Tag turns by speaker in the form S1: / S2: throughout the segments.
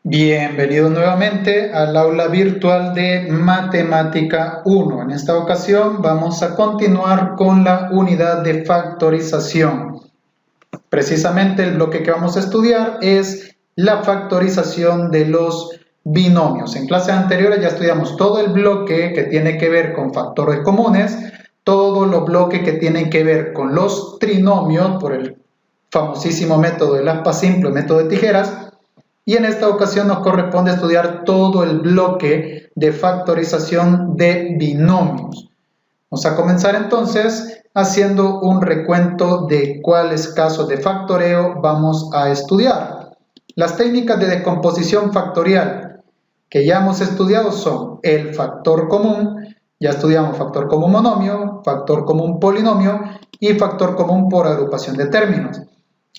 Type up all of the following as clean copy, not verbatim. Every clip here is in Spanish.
S1: Bienvenido nuevamente al aula virtual de Matemática 1. En esta ocasión vamos a continuar con la unidad de factorización. Precisamente el bloque que vamos a estudiar es la factorización de los binomios. En clases anteriores ya estudiamos todo el bloque que tiene que ver con factores comunes, todos los bloques que tienen que ver con los trinomios por el famosísimo método del aspa simple, método de tijeras. Y en esta ocasión nos corresponde estudiar todo el bloque de factorización de binomios. Vamos a comenzar entonces haciendo un recuento de cuáles casos de factoreo vamos a estudiar. Las técnicas de descomposición factorial que ya hemos estudiado son el factor común, ya estudiamos factor común monomio, factor común polinomio y factor común por agrupación de términos.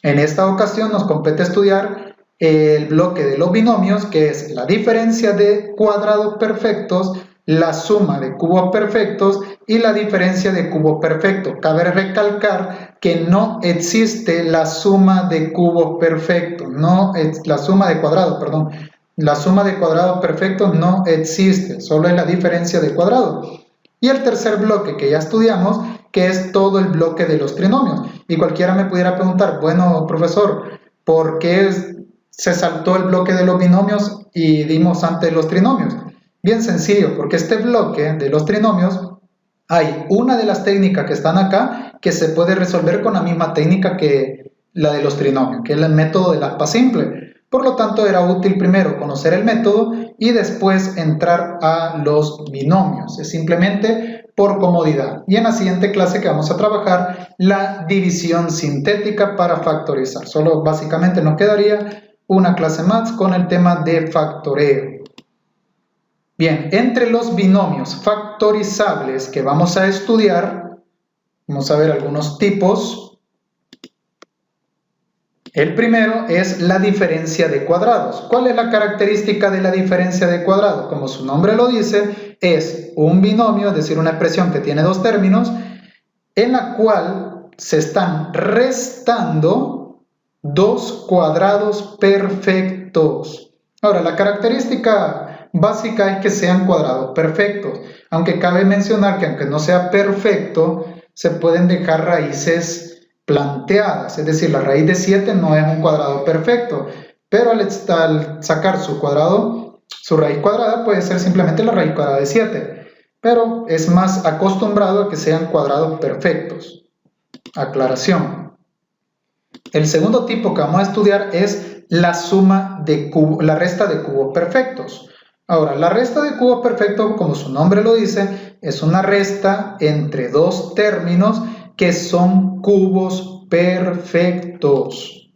S1: En esta ocasión nos compete estudiar el bloque de los binomios, que es la diferencia de cuadrados perfectos, la suma de cubos perfectos y la diferencia de cubos perfectos. Cabe recalcar que no existe la suma de cubos perfectos, la suma de cuadrados perfectos no existe, solo es la diferencia de cuadrados. Y el tercer bloque que ya estudiamos, que es todo el bloque de los trinomios. Y cualquiera me pudiera preguntar, bueno, profesor, ¿por qué se saltó el bloque de los binomios y dimos antes los trinomios? Bien sencillo, porque este bloque de los trinomios, hay una de las técnicas que están acá que se puede resolver con la misma técnica que la de los trinomios, que es el método del aspa simple. Por lo tanto, era útil primero conocer el método y después entrar a los binomios. Es simplemente por comodidad. Y en la siguiente clase que vamos a trabajar, la división sintética para factorizar. Solo básicamente nos quedaría una clase más con el tema de factoreo. Bien, entre los binomios factorizables que vamos a estudiar, vamos a ver algunos tipos. El primero es la diferencia de cuadrados. ¿Cuál es la característica de la diferencia de cuadrados? Como su nombre lo dice, es un binomio, es decir, una expresión que tiene dos términos, en la cual se están restando dos cuadrados perfectos. Ahora, la característica básica es que sean cuadrados perfectos, aunque cabe mencionar que aunque no sea perfecto, se pueden dejar raíces planteadas, es decir, la raíz de 7 no es un cuadrado perfecto, pero al sacar su raíz cuadrada puede ser simplemente la raíz cuadrada de 7, pero es más acostumbrado a que sean cuadrados perfectos. Aclaración. El segundo tipo que vamos a estudiar es la resta de cubos perfectos. Ahora, la resta de cubos perfectos, como su nombre lo dice, es una resta entre dos términos que son cubos perfectos.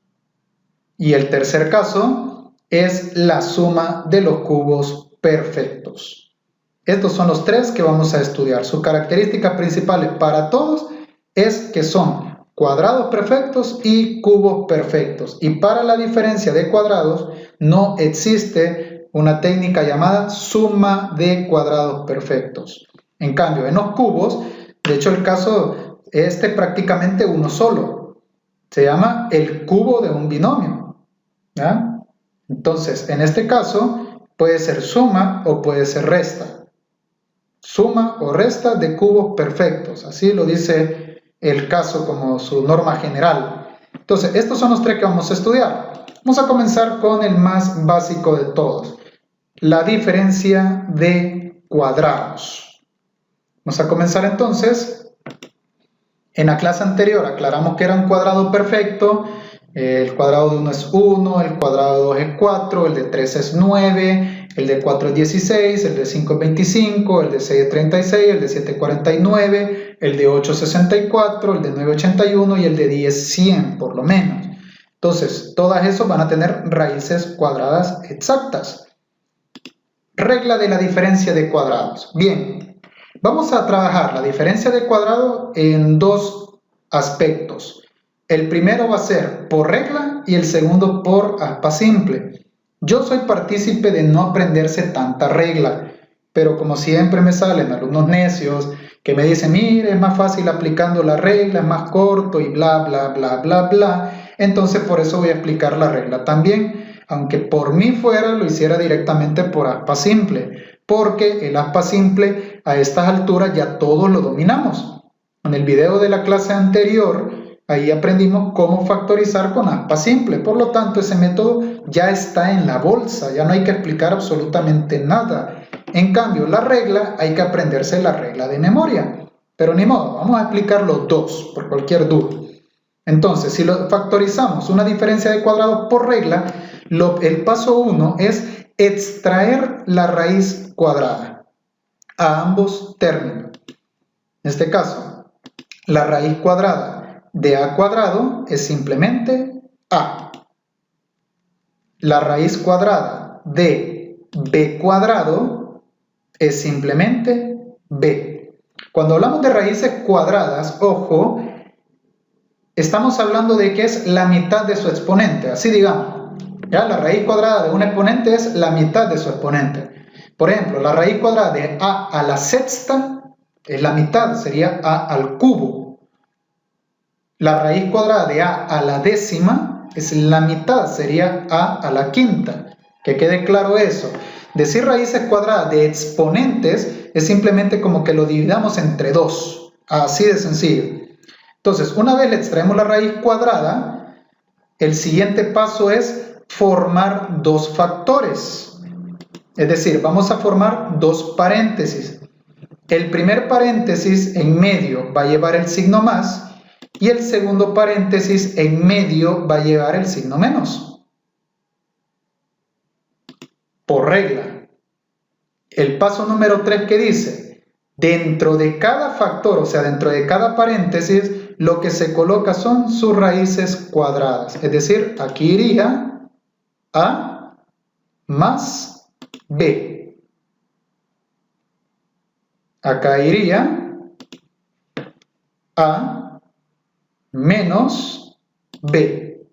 S1: Y el tercer caso es la suma de los cubos perfectos. Estos son los tres que vamos a estudiar. Sus características principales para todos es que son cuadrados perfectos y cubos perfectos. Y para la diferencia de cuadrados no existe una técnica llamada suma de cuadrados perfectos. En cambio, en los cubos, de hecho el caso prácticamente uno solo, se llama el cubo de un binomio, ¿ya? Entonces, en este caso puede ser suma o puede ser resta, suma o resta de cubos perfectos, así lo dice el caso como su norma general. Entonces, estos son los tres que vamos a estudiar. Vamos a comenzar con el más básico de todos, la diferencia de cuadrados. Vamos a comenzar entonces. En la clase anterior aclaramos que era un cuadrado perfecto. El cuadrado de 1 es 1, el cuadrado de 2 es 4, el de 3 es 9, el de 4 es 16, el de 5 es 25, el de 6 es 36, el de 7 es 49, el de 8 es 64, el de 9 es 81 y el de 10 es 100 por lo menos. Entonces, todas esos van a tener raíces cuadradas exactas. Regla de la diferencia de cuadrados. Bien, vamos a trabajar la diferencia de cuadrado en dos aspectos. El primero va a ser por regla y el segundo por aspa simple. Yo soy partícipe de no aprenderse tanta regla, pero como siempre me salen alumnos necios que me dicen, mire, es más fácil aplicando la regla, es más corto y bla, bla, bla, bla, bla. Entonces por eso voy a explicar la regla también. aunque por mí fuera lo hiciera directamente por aspa simple, porque el aspa simple a estas alturas ya todos lo dominamos. En el video de la clase anterior, ahí aprendimos cómo factorizar con aspa simple, por lo tanto ese método ya está en la bolsa, ya no hay que explicar absolutamente nada. En cambio, la regla, hay que aprenderse la regla de memoria, pero ni modo, vamos a explicar los dos por cualquier duda. Entonces, si lo factorizamos una diferencia de cuadrados por regla, el paso 1 es extraer la raíz cuadrada a ambos términos. En este caso, la raíz cuadrada de a cuadrado es simplemente a. La raíz cuadrada de b cuadrado es simplemente b. Cuando hablamos de raíces cuadradas, ojo, estamos hablando de que es la mitad de su exponente, así digamos. ¿Ya? La raíz cuadrada de un exponente es la mitad de su exponente. Por ejemplo, la raíz cuadrada de a a la sexta es la mitad, sería a al cubo. La raíz cuadrada de a la décima es la mitad, sería a la quinta. Que quede claro eso. Decir raíces cuadradas de exponentes es simplemente como que lo dividamos entre 2. Así de sencillo. Entonces, una vez le extraemos la raíz cuadrada, el siguiente paso es formar dos factores. Es decir, vamos a formar dos paréntesis. El primer paréntesis en medio va a llevar el signo más y el segundo paréntesis en medio va a llevar el signo menos. Por regla. El paso número 3 que dice, dentro de cada factor, o sea, dentro de cada paréntesis, lo que se coloca son sus raíces cuadradas. Es decir, aquí iría a más b. Acá iría a menos b.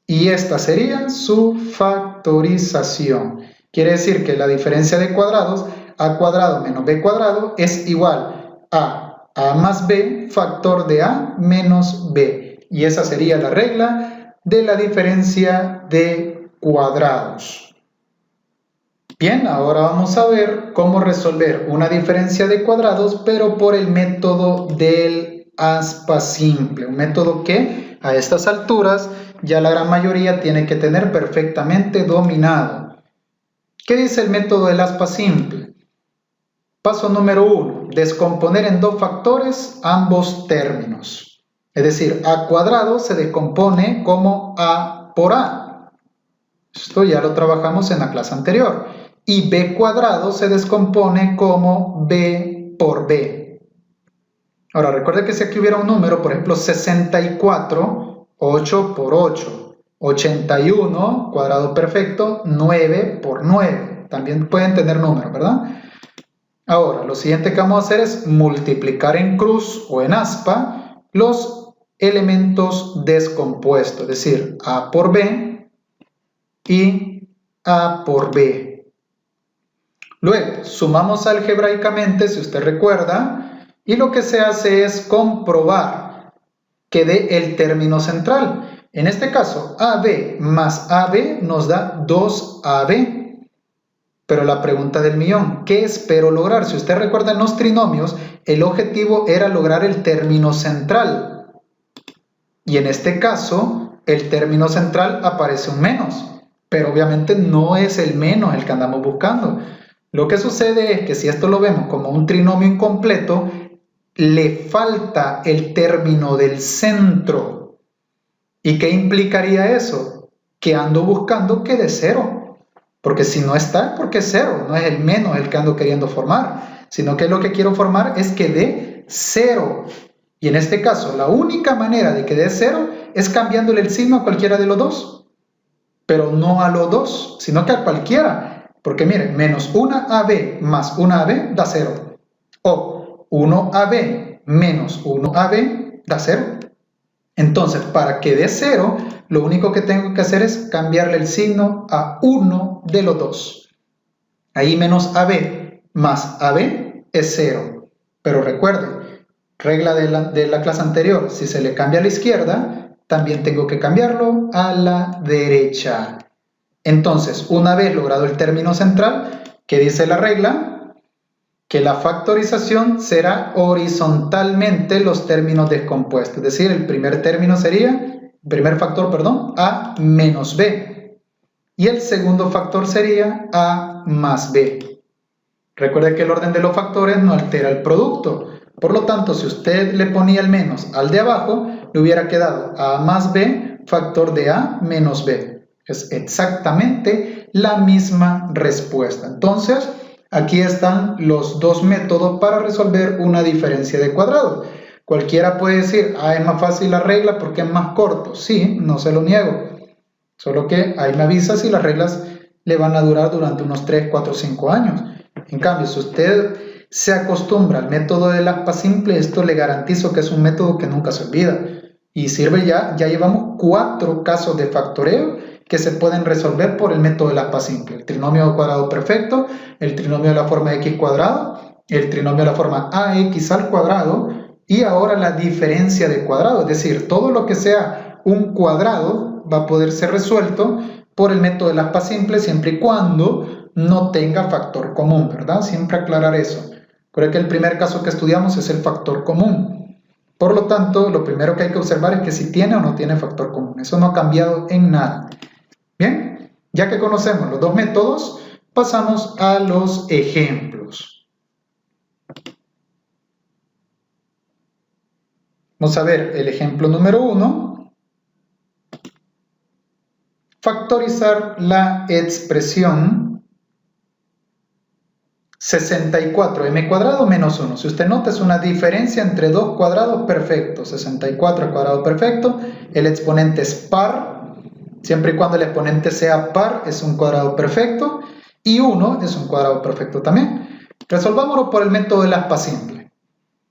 S1: Y esta sería su factorización. Quiere decir que la diferencia de cuadrados, a cuadrado menos b cuadrado, es igual a más b factor de a menos b. Y esa sería la regla de la diferencia de cuadrados. Bien, ahora vamos a ver cómo resolver una diferencia de cuadrados, pero por el método del aspa simple. Un método que a estas alturas ya la gran mayoría tiene que tener perfectamente dominado. ¿Qué dice el método del aspa simple? Paso número 1, descomponer en dos factores ambos términos. Es decir, a cuadrado se descompone como a por a. Esto ya lo trabajamos en la clase anterior. Y b cuadrado se descompone como b por b. Ahora, recuerda que si aquí hubiera un número, por ejemplo, 64, 8 por 8. 81, cuadrado perfecto, 9 por 9. También pueden tener números, ¿verdad? Ahora, lo siguiente que vamos a hacer es multiplicar en cruz o en aspa los elementos descompuestos, es decir, a por b y a por b. Luego, sumamos algebraicamente, si usted recuerda, y lo que se hace es comprobar que dé el término central. En este caso, AB más AB nos da 2AB. Pero la pregunta del millón, ¿qué espero lograr? Si usted recuerda en los trinomios, el objetivo era lograr el término central. Y en este caso, el término central aparece un menos. Pero obviamente no es el menos el que andamos buscando. Lo que sucede es que si esto lo vemos como un trinomio incompleto, le falta el término del centro. ¿Y qué implicaría eso? Que ando buscando que dé cero. Porque si no está, porque es cero. No es el menos el que ando queriendo formar, sino que lo que quiero formar es que dé cero. Y en este caso, la única manera de que dé cero es cambiándole el signo a cualquiera de los dos. Pero no a los dos, sino que a cualquiera. Porque miren, menos 1AB más 1AB da 0. O 1AB menos 1AB da 0. Entonces, para que dé 0, lo único que tengo que hacer es cambiarle el signo a uno de los dos. Ahí menos AB más AB es 0. Pero recuerden, regla de la clase anterior, si se le cambia a la izquierda, también tengo que cambiarlo a la derecha. Entonces, una vez logrado el término central, ¿qué dice la regla? Que la factorización será horizontalmente los términos descompuestos. Es decir, el primer factor, A menos B. Y el segundo factor sería A más B. Recuerde que el orden de los factores no altera el producto. Por lo tanto, si usted le ponía el menos al de abajo, le hubiera quedado A más B, factor de A menos B. Es exactamente la misma respuesta. Entonces, aquí están los dos métodos para resolver una diferencia de cuadrados. Cualquiera puede decir, es más fácil la regla porque es más corto. Sí, no se lo niego. Solo que ahí me avisa si las reglas le van a durar durante unos 3, 4, 5 años. En cambio, si usted se acostumbra al método del aspa simple, esto le garantizo que es un método que nunca se olvida. Y sirve ya llevamos 4 casos de factoreo que se pueden resolver por el método del aspa simple. El trinomio cuadrado perfecto, el trinomio de la forma x cuadrado, el trinomio de la forma ax al cuadrado y ahora la diferencia de cuadrado. Es decir, todo lo que sea un cuadrado va a poder ser resuelto por el método del aspa simple siempre y cuando no tenga factor común, ¿verdad? Siempre aclarar eso. Creo que el primer caso que estudiamos es el factor común. Por lo tanto, lo primero que hay que observar es que si tiene o no tiene factor común. Eso no ha cambiado en nada. Bien, ya que conocemos los dos métodos, pasamos a los ejemplos. Vamos a ver el ejemplo número 1. Factorizar la expresión 64m cuadrado menos 1. Si usted nota, es una diferencia entre dos cuadrados perfectos. 64 cuadrado perfecto, el exponente es par. Siempre y cuando el exponente sea par, es un cuadrado perfecto. Y 1 es un cuadrado perfecto también. Resolvámoslo por el método del aspa simple.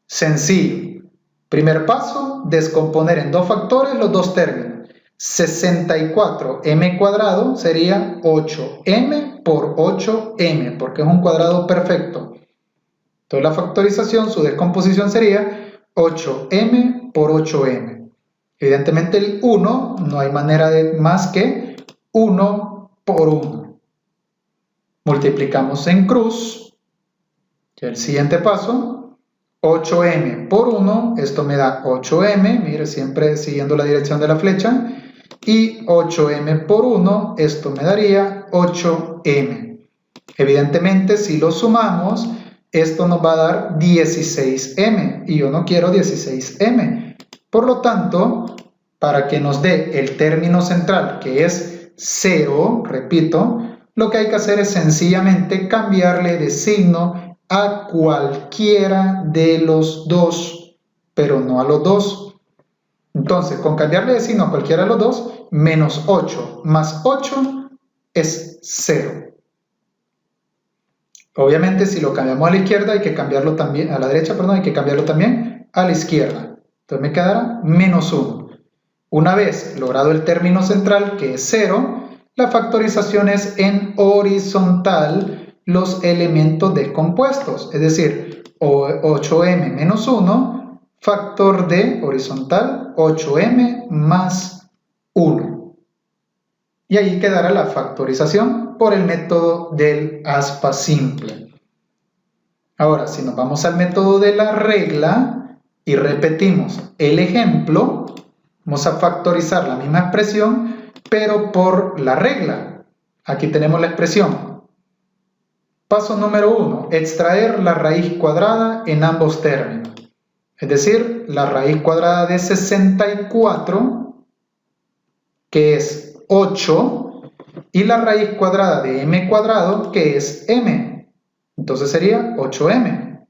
S1: Sencillo. Primer paso, descomponer en dos factores los dos términos. 64m cuadrado sería 8m por 8m, porque es un cuadrado perfecto. Entonces la factorización, su descomposición sería 8m por 8m. Evidentemente el 1 no hay manera de más que 1 por 1. Multiplicamos en cruz. Y el siguiente paso, 8m por 1, esto me da 8m, mire, siempre siguiendo la dirección de la flecha. Y 8m por 1, esto me daría 8m. Evidentemente, si lo sumamos, esto nos va a dar 16m. Y yo no quiero 16m. Por lo tanto, para que nos dé el término central, que es 0, repito, lo que hay que hacer es sencillamente cambiarle de signo a cualquiera de los dos, pero no a los dos. Entonces, con cambiarle de signo a cualquiera de los dos, menos 8 más 8 es 0. Obviamente, si lo cambiamos a la izquierda, hay que cambiarlo también, a la derecha, perdón, hay que cambiarlo también a la izquierda. Entonces me quedará menos 1. Una vez logrado el término central, que es 0, la factorización es en horizontal los elementos descompuestos. Es decir, 8m menos 1, factor de horizontal 8m más 1. Y ahí quedará la factorización por el método del aspa simple. Ahora, si nos vamos al método de la regla, y repetimos el ejemplo, vamos a factorizar la misma expresión, pero por la regla. Aquí tenemos la expresión. Paso número 1, extraer la raíz cuadrada en ambos términos. Es decir, la raíz cuadrada de 64, que es 8, y la raíz cuadrada de m cuadrado, que es m. Entonces sería 8m.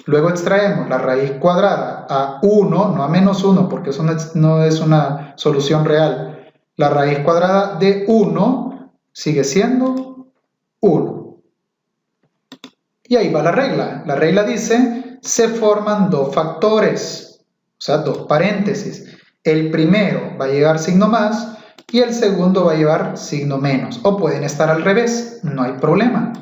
S1: Luego extraemos la raíz cuadrada a 1, no a menos 1, porque eso no es una solución real. La raíz cuadrada de 1 sigue siendo 1. Y ahí va la regla. La regla dice, se forman dos factores, o sea, dos paréntesis. El primero va a llevar signo más y el segundo va a llevar signo menos. O pueden estar al revés, no hay problema.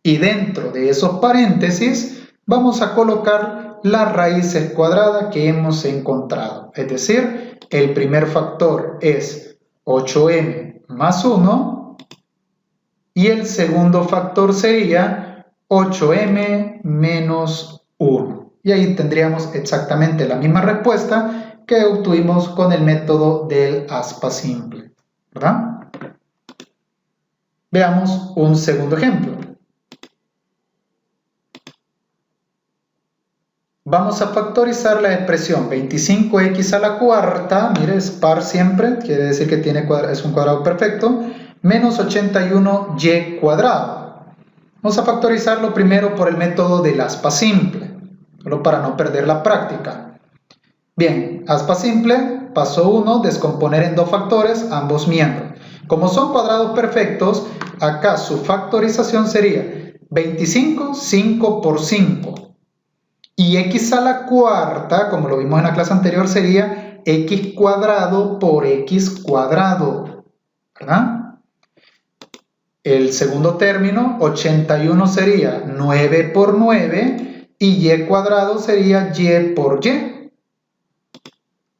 S1: Y dentro de esos paréntesis vamos a colocar las raíces cuadradas que hemos encontrado. Es decir, el primer factor es 8m más 1 y el segundo factor sería 8m menos 1. Y ahí tendríamos exactamente la misma respuesta que obtuvimos con el método del aspa simple, ¿verdad? Veamos un segundo ejemplo. Vamos a factorizar la expresión 25x a la cuarta, mire, es par siempre, quiere decir que es un cuadrado perfecto, menos 81y cuadrado. Vamos a factorizarlo primero por el método del aspa simple, solo para no perder la práctica. Bien, aspa simple, paso 1, descomponer en dos factores ambos miembros. Como son cuadrados perfectos, acá su factorización sería 25, 5 por 5. Y x a la cuarta, como lo vimos en la clase anterior, sería x cuadrado por x cuadrado, ¿verdad? El segundo término, 81 sería 9 por 9 y y cuadrado sería y por y.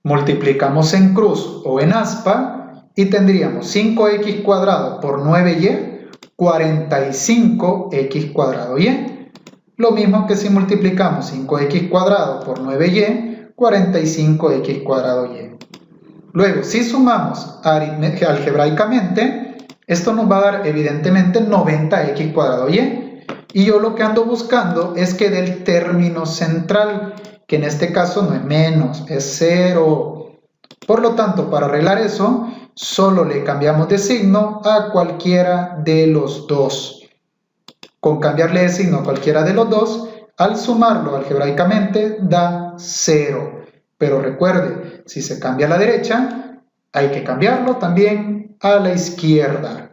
S1: Multiplicamos en cruz o en aspa y tendríamos 5x cuadrado por 9y, 45x cuadrado y. Lo mismo que si multiplicamos 5x cuadrado por 9y, 45x cuadrado y. Luego, si sumamos algebraicamente, esto nos va a dar evidentemente 90x cuadrado y. Y yo lo que ando buscando es que del término central, que en este caso no es menos, es 0. Por lo tanto, para arreglar eso, solo le cambiamos de signo a cualquiera de los dos. Con cambiarle de signo a cualquiera de los dos, al sumarlo algebraicamente da 0. Pero recuerde, si se cambia a la derecha, hay que cambiarlo también a la izquierda.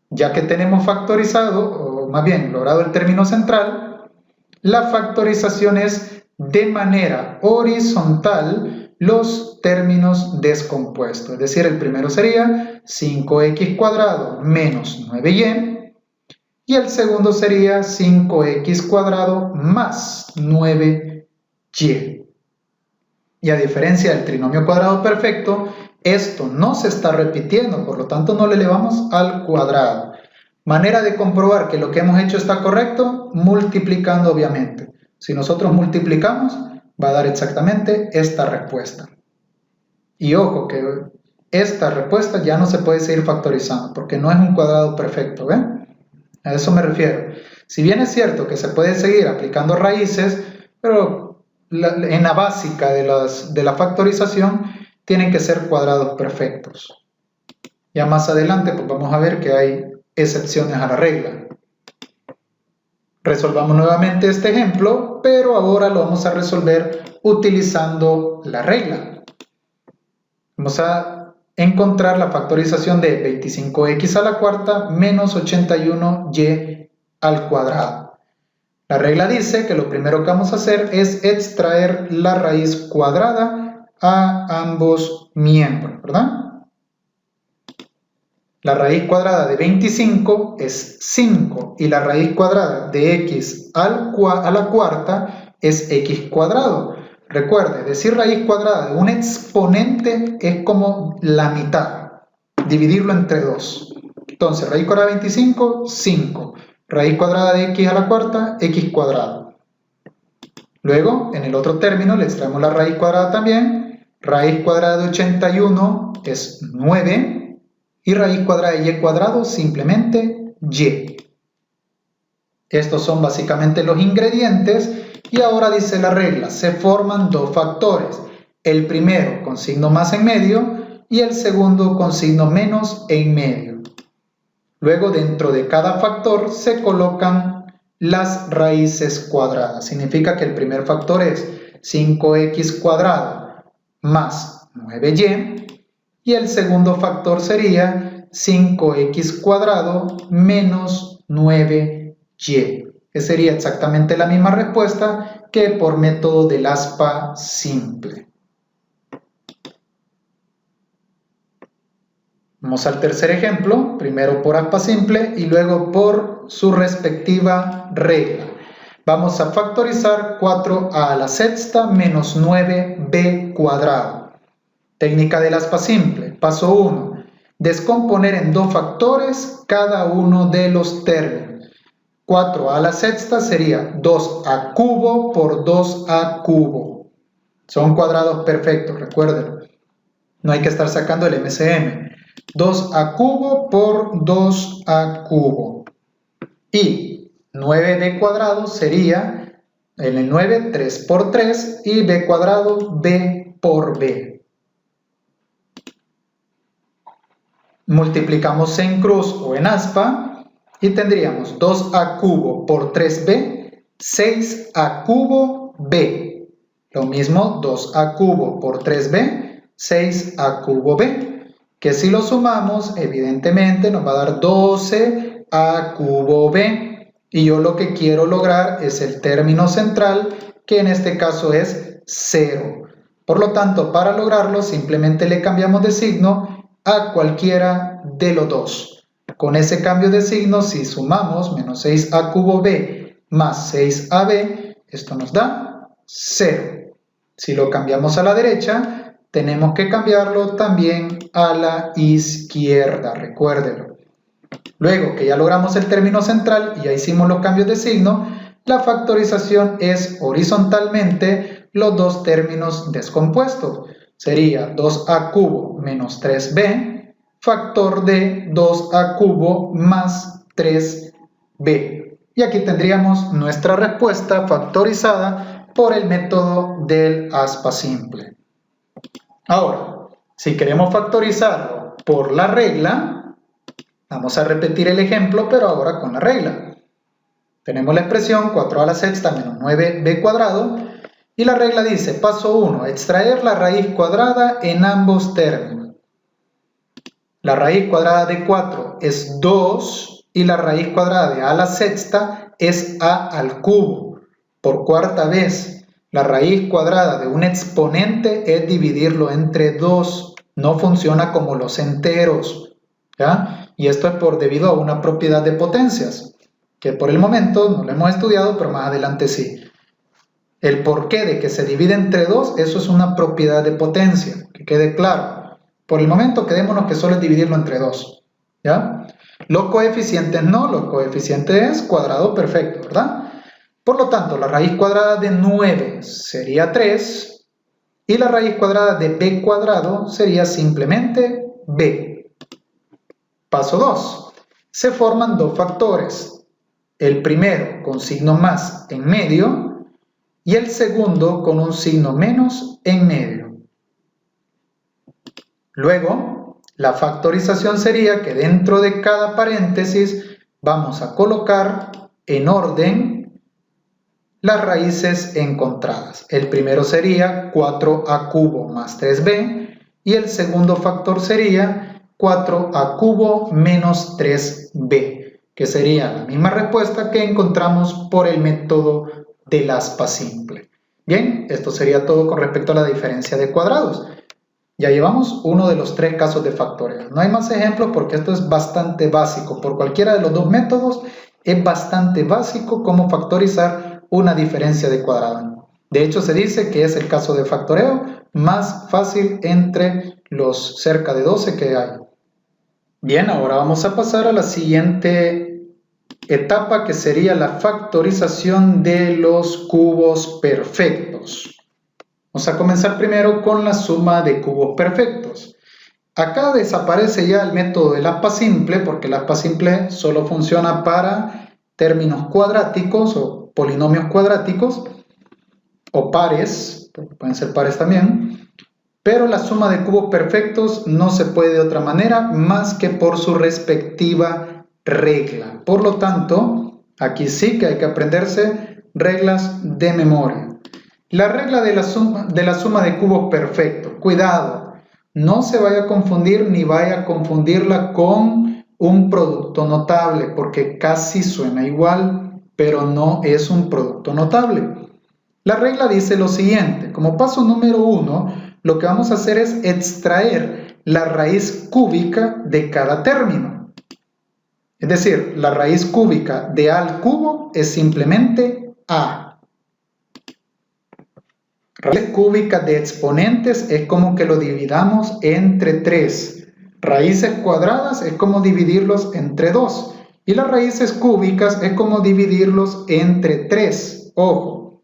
S1: Ya que tenemos factorizado, o más bien logrado el término central, la factorización es de manera horizontal los términos descompuestos. Es decir, el primero sería 5x cuadrado menos 9y. Y el segundo sería 5x cuadrado más 9y. Y a diferencia del trinomio cuadrado perfecto, esto no se está repitiendo, por lo tanto no le elevamos al cuadrado. Manera de comprobar que lo que hemos hecho está correcto, multiplicando obviamente. Si nosotros multiplicamos, va a dar exactamente esta respuesta. Y ojo que esta respuesta ya no se puede seguir factorizando, porque no es un cuadrado perfecto, ¿ven? A eso me refiero. Si bien es cierto que se puede seguir aplicando raíces, pero en la básica de la factorización tienen que ser cuadrados perfectos. Ya más adelante pues vamos a ver que hay excepciones a la regla. Resolvamos nuevamente este ejemplo, pero ahora lo vamos a resolver utilizando la regla. Vamos a encontrar la factorización de 25x a la cuarta menos 81y al cuadrado. La regla dice que lo primero que vamos a hacer es extraer la raíz cuadrada a ambos miembros, ¿verdad? La raíz cuadrada de 25 es 5 y la raíz cuadrada de x a la cuarta es x cuadrado. Recuerde, decir raíz cuadrada de un exponente es como la mitad, dividirlo entre 2. Entonces, raíz cuadrada de 25, 5. Raíz cuadrada de x a la cuarta, x cuadrado. Luego, en el otro término, le extraemos la raíz cuadrada también. Raíz cuadrada de 81 es 9. Y raíz cuadrada de y cuadrado, simplemente y. Estos son básicamente los ingredientes. Y ahora dice la regla, se forman dos factores, el primero con signo más en medio y el segundo con signo menos en medio. Luego dentro de cada factor se colocan las raíces cuadradas. Significa que el primer factor es 5x cuadrado más 9y y el segundo factor sería 5x cuadrado menos 9y. Que sería exactamente la misma respuesta que por método del aspa simple. Vamos al tercer ejemplo, primero por aspa simple y luego por su respectiva regla. Vamos a factorizar 4a a la sexta menos 9b cuadrado. Técnica del aspa simple. Paso 1. Descomponer en dos factores cada uno de los términos. 4a a la sexta sería 2a cubo por 2a cubo. Son cuadrados perfectos, recuérdenlo. No hay que estar sacando el MCM. 2a cubo por 2a cubo. Y 9b cuadrado sería, en el 9, 3 por 3 y b cuadrado, b por b. Multiplicamos en cruz o en aspa y tendríamos 2a cubo por 3b, 6a cubo b. Lo mismo 2a cubo por 3b, 6a cubo b. Que si lo sumamos, evidentemente nos va a dar 12a cubo b. Y yo lo que quiero lograr es el término central, que en este caso es 0. Por lo tanto, para lograrlo, simplemente le cambiamos de signo a cualquiera de los dos. Con ese cambio de signo, si sumamos menos 6a cubo b más 6ab, esto nos da 0. Si lo cambiamos a la derecha, tenemos que cambiarlo también a la izquierda, recuérdenlo. Luego que ya logramos el término central y ya hicimos los cambios de signo, la factorización es horizontalmente los dos términos descompuestos. Sería 2a cubo menos 3b, factor de 2a cubo más 3b. Y aquí tendríamos nuestra respuesta factorizada por el método del aspa simple. Ahora, si queremos factorizarlo por la regla, vamos a repetir el ejemplo, pero ahora con la regla. Tenemos la expresión 4a a la sexta menos 9b cuadrado. Y la regla dice, paso 1, extraer la raíz cuadrada en ambos términos. La raíz cuadrada de 4 es 2 y la raíz cuadrada de a la sexta es a al cubo. Por cuarta vez, la raíz cuadrada de un exponente es dividirlo entre 2. No funciona como los enteros, ¿ya? Y esto es debido a una propiedad de potencias, que por el momento no lo hemos estudiado, pero más adelante sí. El porqué de que se divide entre 2, eso es una propiedad de potencia, que quede claro. Por el momento quedémonos que solo es dividirlo entre 2, ¿ya? Los coeficientes no, los coeficientes es cuadrado perfecto, ¿verdad? Por lo tanto, la raíz cuadrada de 9 sería 3 y la raíz cuadrada de b cuadrado sería simplemente b. Paso 2. Se forman dos factores. El primero con signo más en medio y el segundo con un signo menos en medio. Luego, la factorización sería que dentro de cada paréntesis vamos a colocar en orden las raíces encontradas. El primero sería 4a cubo más 3b y el segundo factor sería 4a cubo menos 3b, que sería la misma respuesta que encontramos por el método del aspa simple. Bien, esto sería todo con respecto a la diferencia de cuadrados. Ya llevamos uno de los 3 casos de factoreo. No hay más ejemplos porque esto es bastante básico. Por cualquiera de los dos métodos es bastante básico cómo factorizar una diferencia de cuadrado. De hecho, se dice que es el caso de factoreo más fácil entre los cerca de 12 que hay. Bien, ahora vamos a pasar a la siguiente etapa, que sería la factorización de los cubos perfectos. Vamos a comenzar primero con la suma de cubos perfectos. Acá desaparece ya el método del aspa simple, porque el aspa simple solo funciona para términos cuadráticos o polinomios cuadráticos o pares, porque pueden ser pares también, pero la suma de cubos perfectos no se puede de otra manera más que por su respectiva regla. Por lo tanto, aquí sí que hay que aprenderse reglas de memoria. La regla de la suma de cubos perfectos. Cuidado, no se vaya a confundir ni vaya a confundirla con un producto notable, porque casi suena igual, pero no es un producto notable. La regla dice lo siguiente: como paso número 1, lo que vamos a hacer es extraer la raíz cúbica de cada término. Es decir, la raíz cúbica de a al cubo es simplemente A. Raíces cúbicas de exponentes es como que lo dividamos entre 3. Raíces cuadradas es como dividirlos entre 2. Y las raíces cúbicas es como dividirlos entre 3. Ojo.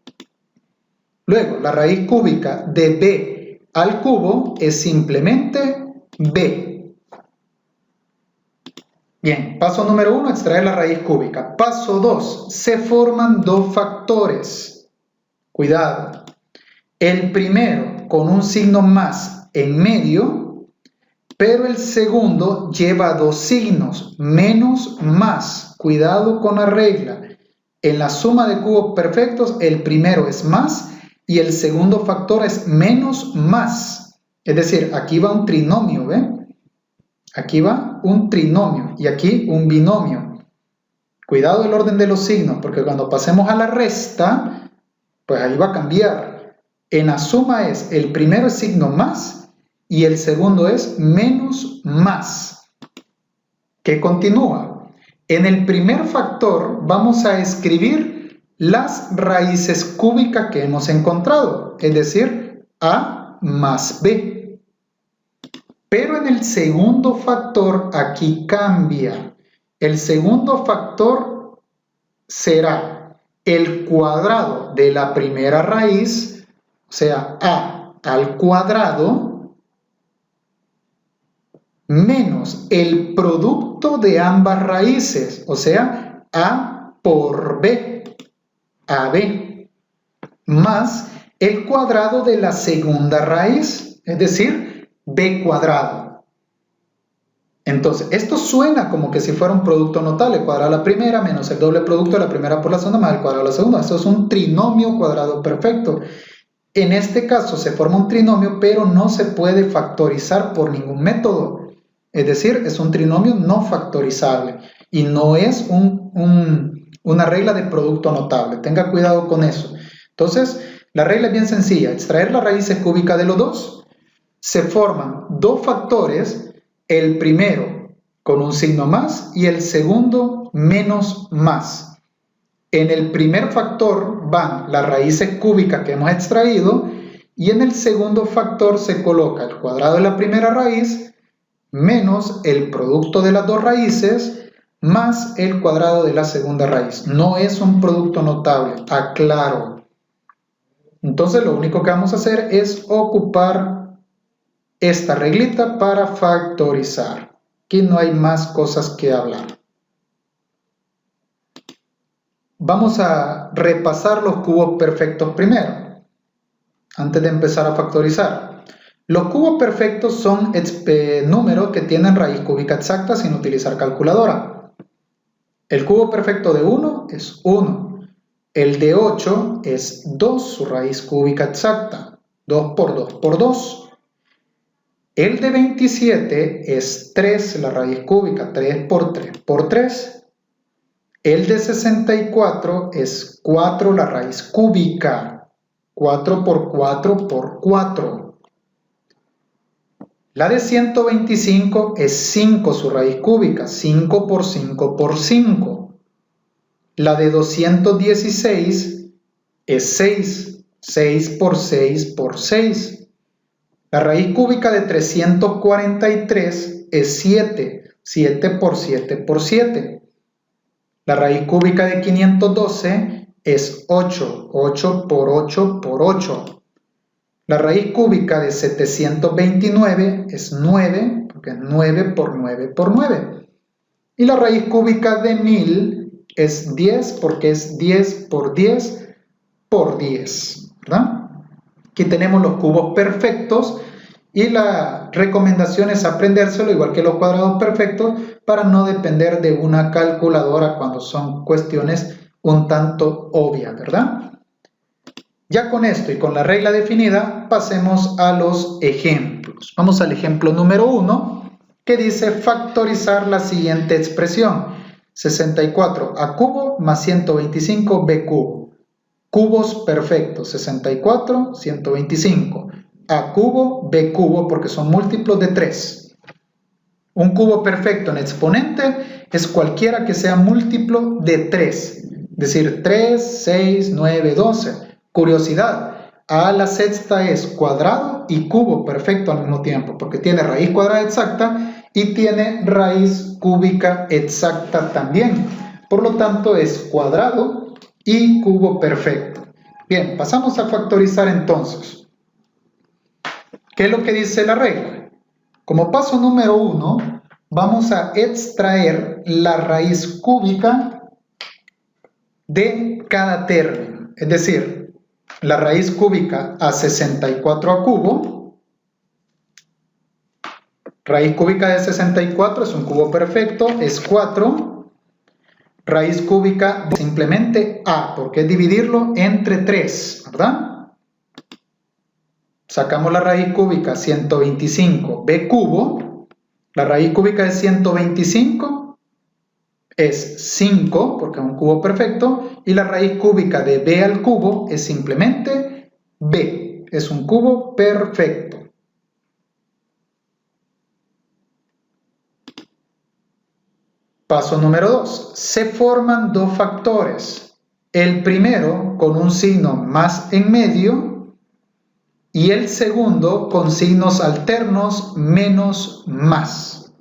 S1: Luego, la raíz cúbica de b al cubo es simplemente b. Bien, paso número 1, extraer la raíz cúbica. Paso 2, se forman dos factores. Cuidado. El primero con un signo más en medio, pero el segundo lleva dos signos, menos, más. Cuidado con la regla. En la suma de cubos perfectos, el primero es más y el segundo factor es menos, más. Es decir, aquí va un trinomio, ¿ven? Aquí va un trinomio y aquí un binomio. Cuidado el orden de los signos, porque cuando pasemos a la resta, pues ahí va a cambiar. En la suma es, el primero es signo más y el segundo es menos, más. ¿Qué continúa? En el primer factor vamos a escribir las raíces cúbicas que hemos encontrado, es decir, a más b. Pero en el segundo factor aquí cambia. El segundo factor será el cuadrado de la primera raíz, o sea, a al cuadrado, menos el producto de ambas raíces, o sea, a por b. AB, más el cuadrado de la segunda raíz, es decir, b cuadrado. Entonces, esto suena como que si fuera un producto notable, cuadrado a la primera menos el doble producto de la primera por la segunda más el cuadrado de la segunda. Esto es un trinomio cuadrado perfecto. En este caso se forma un trinomio, pero no se puede factorizar por ningún método. Es decir, es un trinomio no factorizable y no es una regla de producto notable. Tenga cuidado con eso. Entonces, la regla es bien sencilla. Extraer las raíces cúbicas de los dos. Se forman dos factores, el primero con un signo más y el segundo menos, más. En el primer factor van las raíces cúbicas que hemos extraído y en el segundo factor se coloca el cuadrado de la primera raíz menos el producto de las dos raíces más el cuadrado de la segunda raíz. No es un producto notable, aclaro. Entonces lo único que vamos a hacer es ocupar esta reglita para factorizar. Aquí no hay más cosas que hablar. Vamos a repasar los cubos perfectos primero, antes de empezar a factorizar. Los cubos perfectos son números que tienen raíz cúbica exacta sin utilizar calculadora. El cubo perfecto de 1 es 1. El de 8 es 2, su raíz cúbica exacta. 2 por 2 por 2. El de 27 es 3, la raíz cúbica. 3 por 3 por 3. El de 64 es 4, la raíz cúbica. 4 por 4 por 4. La de 125 es 5, su raíz cúbica, 5 por 5 por 5. La de 216 es 6, 6 por 6 por 6. La raíz cúbica de 343 es 7, 7 por 7 por 7. La raíz cúbica de 512 es 8, 8 por 8 por 8. La raíz cúbica de 729 es 9, porque es 9 por 9 por 9. Y la raíz cúbica de 1000 es 10, porque es 10 por 10 por 10. ¿Verdad? Aquí tenemos los cubos perfectos y la recomendación es aprendérselo, igual que los cuadrados perfectos, para no depender de una calculadora cuando son cuestiones un tanto obvias, ¿verdad? Ya con esto y con la regla definida, pasemos a los ejemplos. Vamos al ejemplo número 1, que dice factorizar la siguiente expresión. 64a cubo más 125b cubo. Cubos perfectos, 64, 125. A cubo, b cubo, porque son múltiplos de 3. Un cubo perfecto en exponente es cualquiera que sea múltiplo de 3. decir 3, 6, 9, 12. Curiosidad, a la sexta es cuadrado y cubo perfecto al mismo tiempo, porque tiene raíz cuadrada exacta y tiene raíz cúbica exacta también. Por lo tanto, es cuadrado y cubo perfecto. Bien, pasamos a factorizar entonces. ¿Qué es lo que dice la regla? Como paso número 1, vamos a extraer la raíz cúbica de cada término. Es decir, la raíz cúbica a 64 a cubo. Raíz cúbica de 64 es un cubo perfecto, es 4. Raíz cúbica simplemente a, porque es dividirlo entre 3, ¿verdad? Sacamos la raíz cúbica 125 b cubo. La raíz cúbica de 125 es 5, porque es un cubo perfecto, y la raíz cúbica de b al cubo es simplemente b, es un cubo perfecto. Paso número 2. Se forman dos factores. El primero con un signo más en medio y el segundo con signos alternos menos más.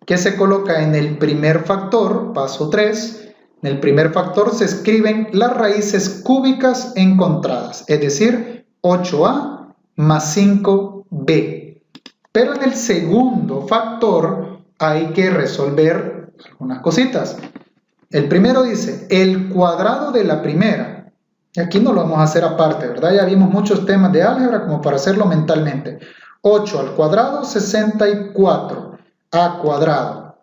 S1: ¿Qué se coloca en el primer factor? Paso 3. En el primer factor se escriben las raíces cúbicas encontradas, es decir, 8a más 5b. Pero en el segundo factor hay que resolver algunas cositas. El primero dice el cuadrado de la primera. Y aquí no lo vamos a hacer aparte, ¿verdad? Ya vimos muchos temas de álgebra como para hacerlo mentalmente. 8 al cuadrado, 64 a cuadrado.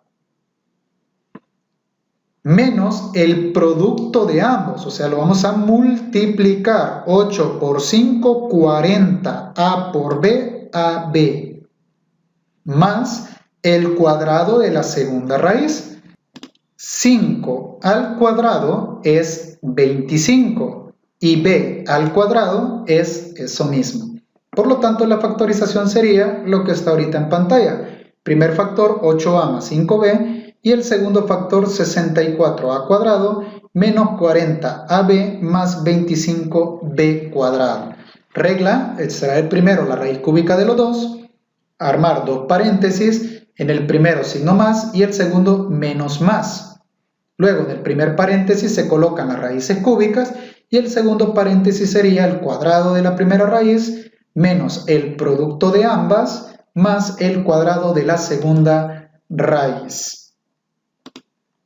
S1: Menos el producto de ambos, o sea, lo vamos a multiplicar. 8 por 5, 40. A por B, AB. Más el cuadrado de la segunda raíz. 5 al cuadrado es 25. Y b al cuadrado es eso mismo. Por lo tanto, la factorización sería lo que está ahorita en pantalla. Primer factor 8a más 5b y el segundo factor 64a cuadrado menos 40ab más 25b cuadrado. Regla, extraer primero la raíz cúbica de los dos, armar dos paréntesis, en el primero signo más y el segundo menos más. Luego en el primer paréntesis se colocan las raíces cúbicas y el segundo paréntesis sería el cuadrado de la primera raíz menos el producto de ambas más el cuadrado de la segunda raíz.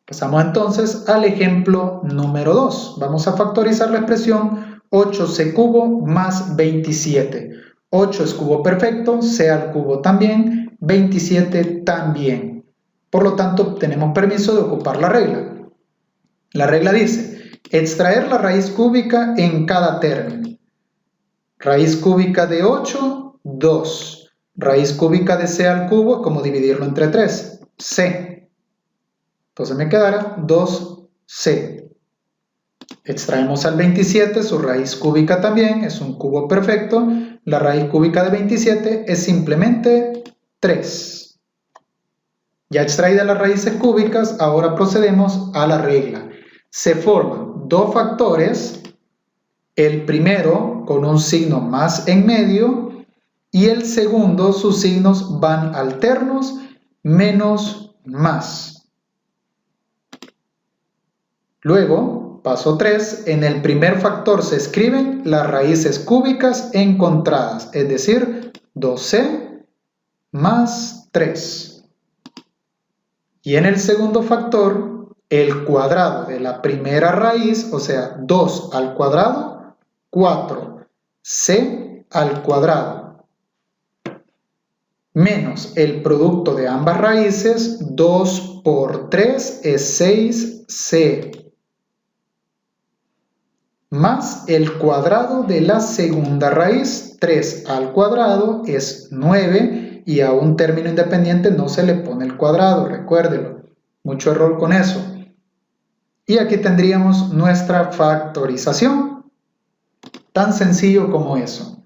S1: Pasamos entonces al ejemplo número 2. Vamos a factorizar la expresión 8c cubo más 27. 8 es cubo perfecto, c al cubo también, 27 también. Por lo tanto, tenemos permiso de ocupar la regla. La regla dice, extraer la raíz cúbica en cada término. Raíz cúbica de 8, 2. Raíz cúbica de c al cubo es como dividirlo entre 3, c. Entonces me quedará 2c. Extraemos al 27, su raíz cúbica también, es un cubo perfecto. La raíz cúbica de 27 es simplemente 3. Ya extraídas las raíces cúbicas, ahora procedemos a la regla. Se forman dos factores, el primero con un signo más en medio y el segundo sus signos van alternos, menos más. Luego, paso 3, en el primer factor se escriben las raíces cúbicas encontradas, es decir, 2c más 3. Y en el segundo factor, el cuadrado de la primera raíz, o sea, 2 al cuadrado, 4c al cuadrado, menos el producto de ambas raíces, 2 por 3 es 6c, más el cuadrado de la segunda raíz, 3 al cuadrado es 9, y a un término independiente no se le pone el cuadrado, recuérdelo, mucho error con eso. Y aquí tendríamos nuestra factorización, tan sencillo como eso.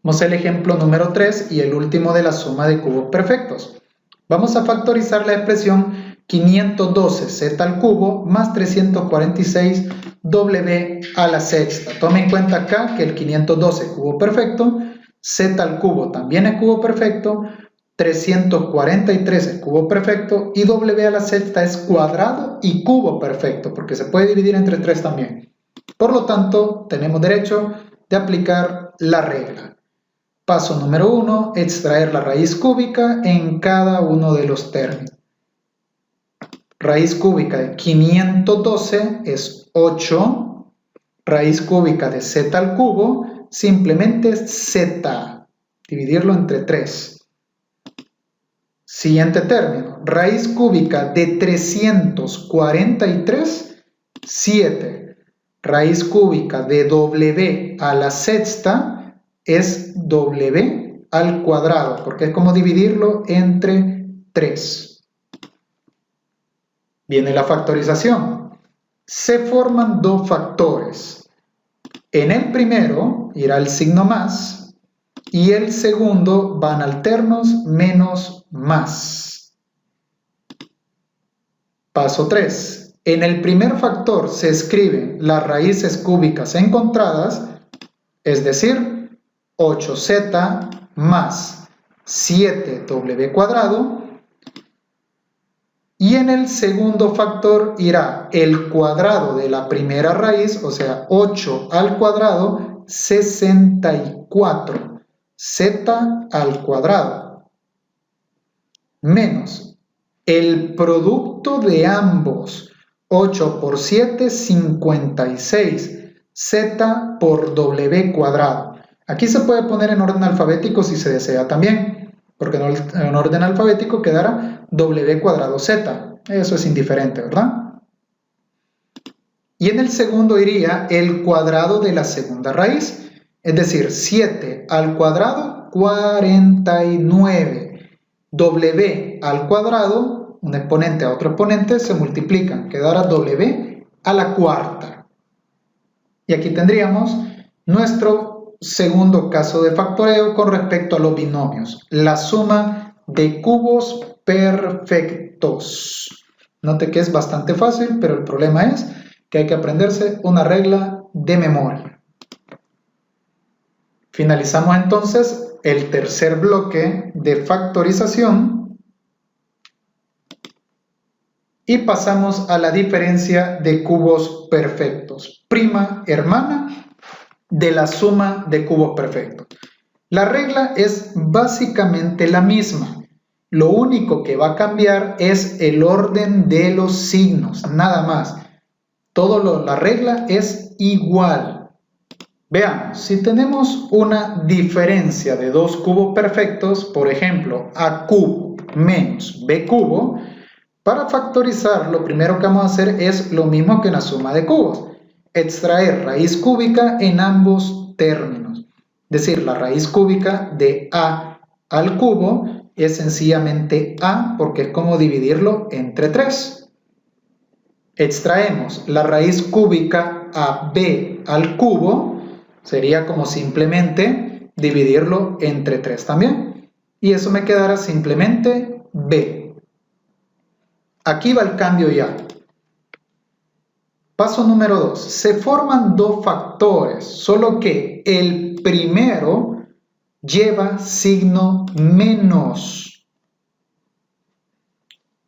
S1: Vamos al ejemplo número 3 y el último de la suma de cubos perfectos. Vamos a factorizar la expresión 512z al cubo más 346w a la sexta. Tome en cuenta acá que el 512 es cubo perfecto, z al cubo también es cubo perfecto, 343 es cubo perfecto y w a la sexta es cuadrado y cubo perfecto, porque se puede dividir entre 3 también. Por lo tanto, tenemos derecho de aplicar la regla. Paso número 1, extraer la raíz cúbica en cada uno de los términos. Raíz cúbica de 512 es 8. Raíz cúbica de z al cubo simplemente es z. Dividirlo entre 3. Siguiente término. Raíz cúbica de 343, 7. Raíz cúbica de w a la sexta es w al cuadrado, porque es como dividirlo entre 3. Viene la factorización. Se forman dos factores. En el primero irá el signo más y el segundo van alternos menos más. Paso 3. En el primer factor se escriben las raíces cúbicas encontradas, es decir, 8z más 7w cuadrado. Y en el segundo factor irá el cuadrado de la primera raíz, o sea, 8 al cuadrado, 64, z al cuadrado, menos el producto de ambos, 8 por 7, 56, z por w cuadrado. Aquí se puede poner en orden alfabético si se desea también, porque en orden alfabético quedará w cuadrado z. Eso es indiferente, ¿verdad? Y en el segundo iría el cuadrado de la segunda raíz, es decir, 7 al cuadrado, 49. W al cuadrado, un exponente a otro exponente, se multiplican, quedará w a la cuarta. Y aquí tendríamos nuestro segundo caso de factoreo con respecto a los binomios, la suma de cubos perfectos. Note que es bastante fácil, pero el problema es que hay que aprenderse una regla de memoria. Finalizamos entonces el tercer bloque de factorización y pasamos a la diferencia de cubos perfectos, prima hermana de la suma de cubos perfectos. La regla es básicamente la misma. Lo único que va a cambiar es el orden de los signos, nada más. La regla es igual. Veamos, si tenemos una diferencia de dos cubos perfectos, por ejemplo, a cubo menos b cubo, para factorizar lo primero que vamos a hacer es lo mismo que en la suma de cubos. Extraer raíz cúbica en ambos términos. Es decir, la raíz cúbica de a al cubo es sencillamente a, porque es como dividirlo entre 3. Extraemos la raíz cúbica a b al cubo, sería como simplemente dividirlo entre 3 también. Y eso me quedará simplemente b. Aquí va el cambio ya. Paso número 2. Se forman dos factores, solo que el primero lleva signo menos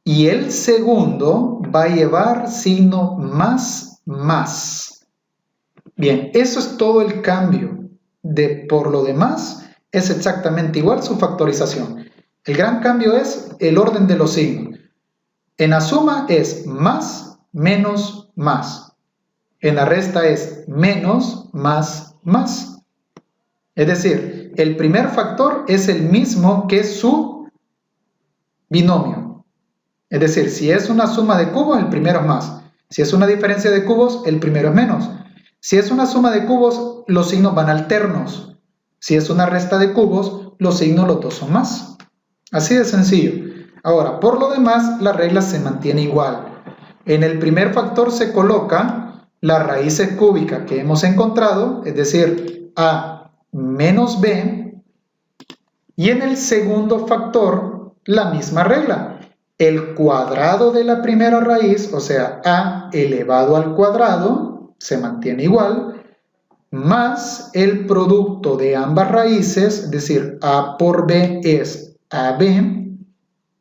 S1: y el segundo va a llevar signo más. Bien, eso es todo el cambio. Por lo demás, es exactamente igual su factorización. El gran cambio es el orden de los signos. En la suma es más, menos, más. En la resta es menos, más. Es decir, el primer factor es el mismo que su binomio. Es decir, si es una suma de cubos, el primero es más. Si es una diferencia de cubos, el primero es menos. Si es una suma de cubos, los signos van alternos. Si es una resta de cubos, los signos los dos son más. Así de sencillo. Ahora, por lo demás, la regla se mantiene igual. En el primer factor se coloca las raíces cúbicas que hemos encontrado, es decir, a menos b, y en el segundo factor la misma regla. el cuadrado de la primera raíz, o sea, a elevado al cuadrado, se mantiene igual, más el producto de ambas raíces, es decir, a por b es ab,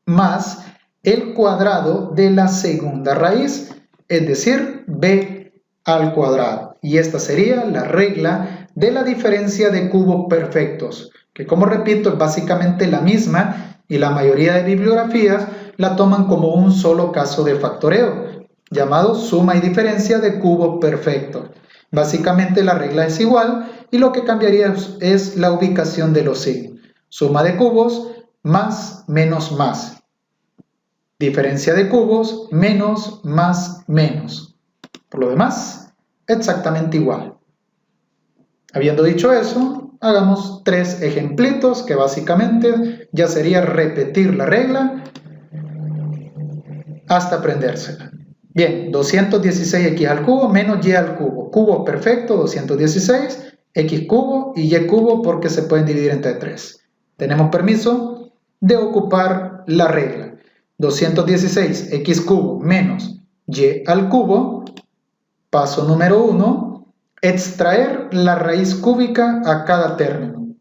S1: más el cuadrado de la segunda raíz, es decir, b al cuadrado. Y esta sería la regla de la diferencia de cubos perfectos, que como repito es básicamente la misma y la mayoría de bibliografías la toman como un solo caso de factoreo, llamado suma y diferencia de cubos perfectos. Básicamente la regla es igual y lo que cambiaría es la ubicación de los signos. Suma de cubos más menos más. Diferencia de cubos menos más menos. Por lo demás, exactamente igual. Habiendo dicho eso, hagamos 3 ejemplitos que básicamente ya sería repetir la regla hasta aprendérsela. Bien, 216x al cubo menos y al cubo. Cubo perfecto, 216, x cubo y y cubo porque se pueden dividir entre 3. Tenemos permiso de ocupar la regla. 216x cubo menos y al cubo. Paso número 1, extraer la raíz cúbica a cada término.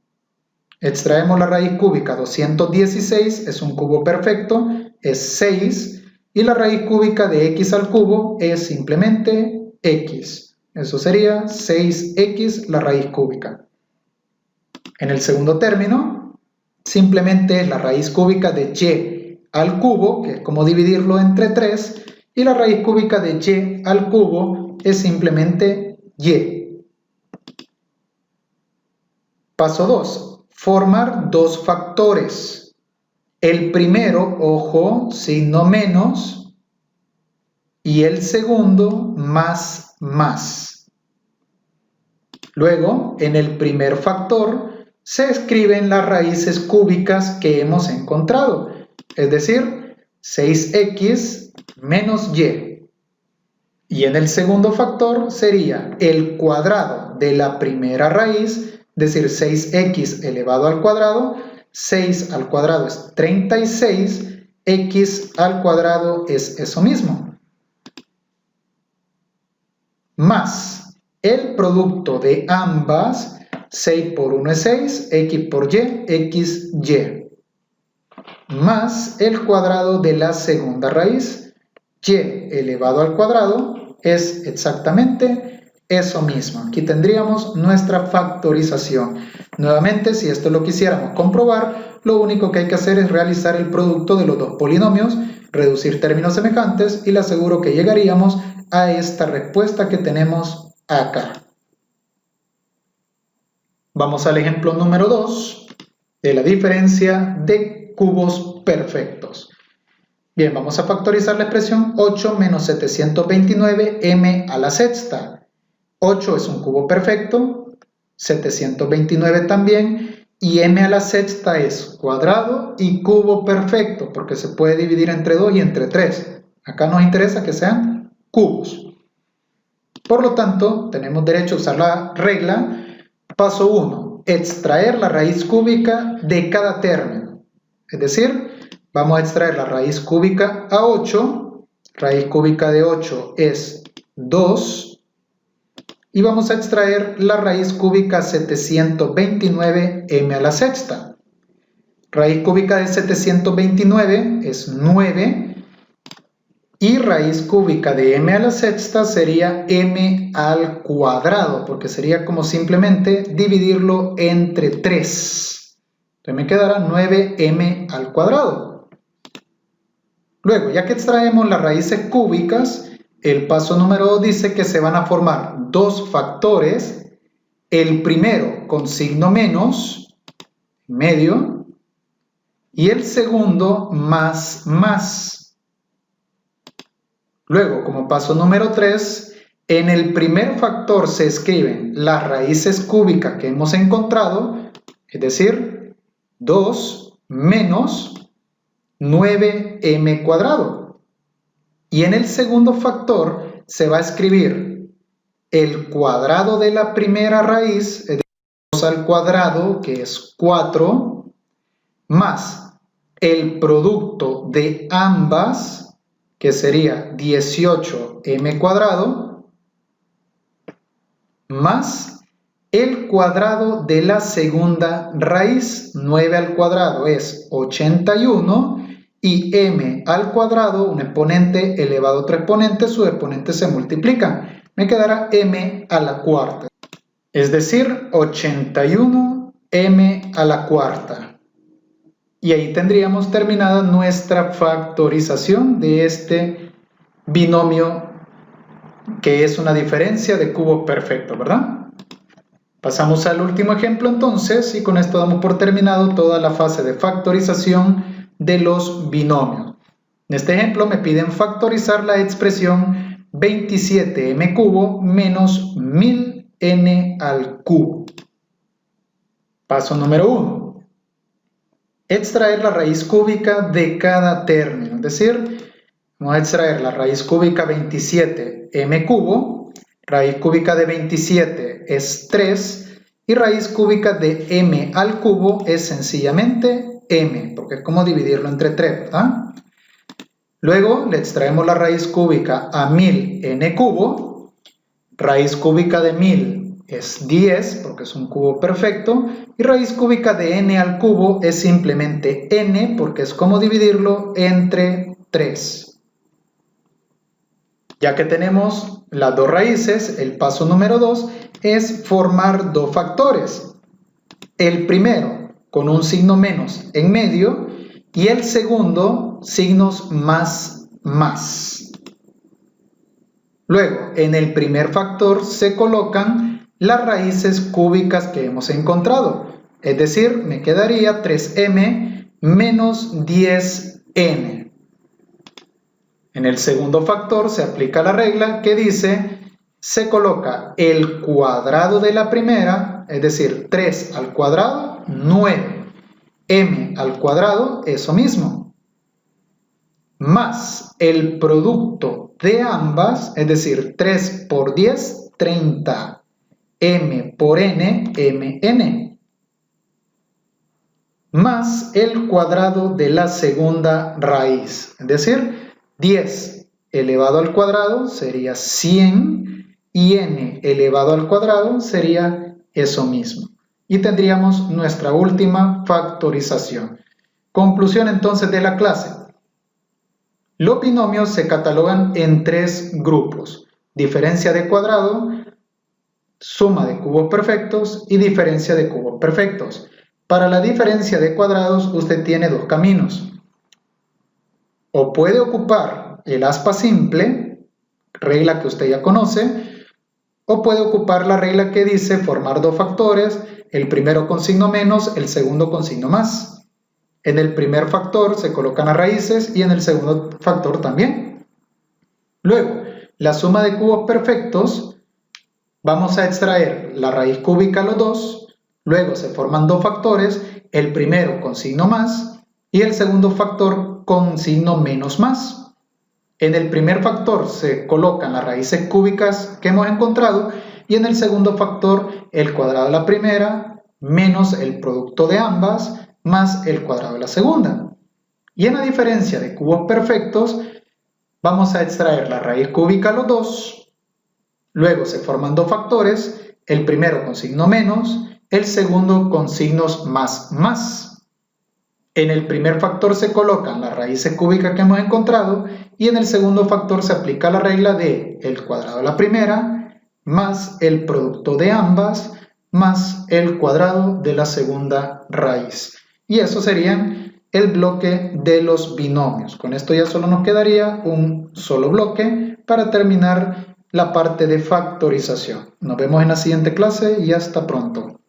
S1: Extraemos la raíz cúbica, 216 es un cubo perfecto, es 6, y la raíz cúbica de x al cubo es simplemente x. Eso sería 6x la raíz cúbica. En el segundo término, simplemente la raíz cúbica de y al cubo, que es como dividirlo entre 3, y la raíz cúbica de y al cubo es simplemente y. Paso 2. Formar dos factores. El primero, ojo, signo menos, y el segundo, más. Luego, en el primer factor, se escriben las raíces cúbicas que hemos encontrado, es decir, 6x menos y. Y en el segundo factor sería el cuadrado de la primera raíz, es decir, 6x elevado al cuadrado, 6 al cuadrado es 36, x al cuadrado es eso mismo. Más el producto de ambas, 6 por 1 es 6, x por y, xy. Más el cuadrado de la segunda raíz, y elevado al cuadrado, es exactamente eso mismo. Aquí tendríamos nuestra factorización. Nuevamente, si esto lo quisiéramos comprobar, lo único que hay que hacer es realizar el producto de los dos polinomios, reducir términos semejantes y le aseguro que llegaríamos a esta respuesta que tenemos acá. Vamos al ejemplo número 2 de la diferencia de cubos perfectos. Bien, vamos a factorizar la expresión 8 menos 729m a la sexta. 8 es un cubo perfecto, 729 también, y m a la sexta es cuadrado y cubo perfecto, porque se puede dividir entre 2 y entre 3. Acá nos interesa que sean cubos. Por lo tanto, tenemos derecho a usar la regla. Paso 1, extraer la raíz cúbica de cada término. Es decir, vamos a extraer la raíz cúbica a 8, raíz cúbica de 8 es 2, y vamos a extraer la raíz cúbica 729m a la sexta. Raíz cúbica de 729 es 9, y raíz cúbica de m a la sexta sería m al cuadrado, porque sería como simplemente dividirlo entre 3. Entonces me quedará 9m al cuadrado. Luego, ya que extraemos las raíces cúbicas, el paso número 2 dice que se van a formar dos factores, el primero con signo menos, medio, y el segundo más. Luego, como paso número 3, en el primer factor se escriben las raíces cúbicas que hemos encontrado, es decir, 2 menos 9m cuadrado. Y en el segundo factor se va a escribir el cuadrado de la primera raíz, es decir, 2 al cuadrado, que es 4, más el producto de ambas, que sería 18m cuadrado, más el cuadrado de la segunda raíz. 9 al cuadrado es 81 y m al cuadrado, un exponente elevado a otro exponente, sus exponentes se multiplican. Me quedará m a la cuarta, es decir, 81m a la cuarta. Y ahí tendríamos terminada nuestra factorización de este binomio que es una diferencia de cubos perfectos, ¿verdad? Pasamos al último ejemplo entonces y con esto damos por terminado toda la fase de factorización de los binomios. En este ejemplo me piden factorizar la expresión 27m cubo menos 1000n al cubo. Paso número 1. Extraer la raíz cúbica de cada término, es decir, vamos a extraer la raíz cúbica 27m cubo, raíz cúbica de 27 es 3 y raíz cúbica de m al cubo es sencillamente m, porque es como dividirlo entre 3, ¿verdad? Luego le extraemos la raíz cúbica a 1000n cubo, raíz cúbica de 1000 es 10 porque es un cubo perfecto y raíz cúbica de n al cubo es simplemente n porque es como dividirlo entre 3. Ya que tenemos las dos raíces, el paso número 2 es formar dos factores. El primero con un signo menos en medio y el segundo signos más. Luego, en el primer factor se colocan las raíces cúbicas que hemos encontrado, es decir, me quedaría 3m menos 10n. En el segundo factor se aplica la regla que dice, se coloca el cuadrado de la primera, es decir, 3 al cuadrado, 9, m al cuadrado, eso mismo, más el producto de ambas, es decir, 3 por 10, 30. m por n, mn, más el cuadrado de la segunda raíz, es decir, 10 elevado al cuadrado sería 100 y n elevado al cuadrado sería eso mismo. Y tendríamos nuestra última factorización. Conclusión entonces de la clase. Los binomios se catalogan en 3 grupos: diferencia de cuadrado, suma de cubos perfectos y diferencia de cubos perfectos. Para la diferencia de cuadrados usted tiene dos caminos. O puede ocupar el aspa simple, regla que usted ya conoce, o puede ocupar la regla que dice formar dos factores, el primero con signo menos, el segundo con signo más. En el primer factor se colocan las raíces y en el segundo factor también. Luego, la suma de cubos perfectos, vamos a extraer la raíz cúbica a los dos, luego se forman dos factores, el primero con signo más y el segundo factor con signo menos más. En el primer factor se colocan las raíces cúbicas que hemos encontrado y en el segundo factor el cuadrado de la primera menos el producto de ambas más el cuadrado de la segunda. Y en la diferencia de cubos perfectos vamos a extraer la raíz cúbica a los dos. Luego se forman dos factores, el primero con signo menos, el segundo con signos más. En el primer factor se colocan las raíces cúbicas que hemos encontrado y en el segundo factor se aplica la regla de el cuadrado de la primera más el producto de ambas más el cuadrado de la segunda raíz. Y eso sería el bloque de los binomios. Con esto ya solo nos quedaría un solo bloque para terminar la parte de factorización. Nos vemos en la siguiente clase y hasta pronto.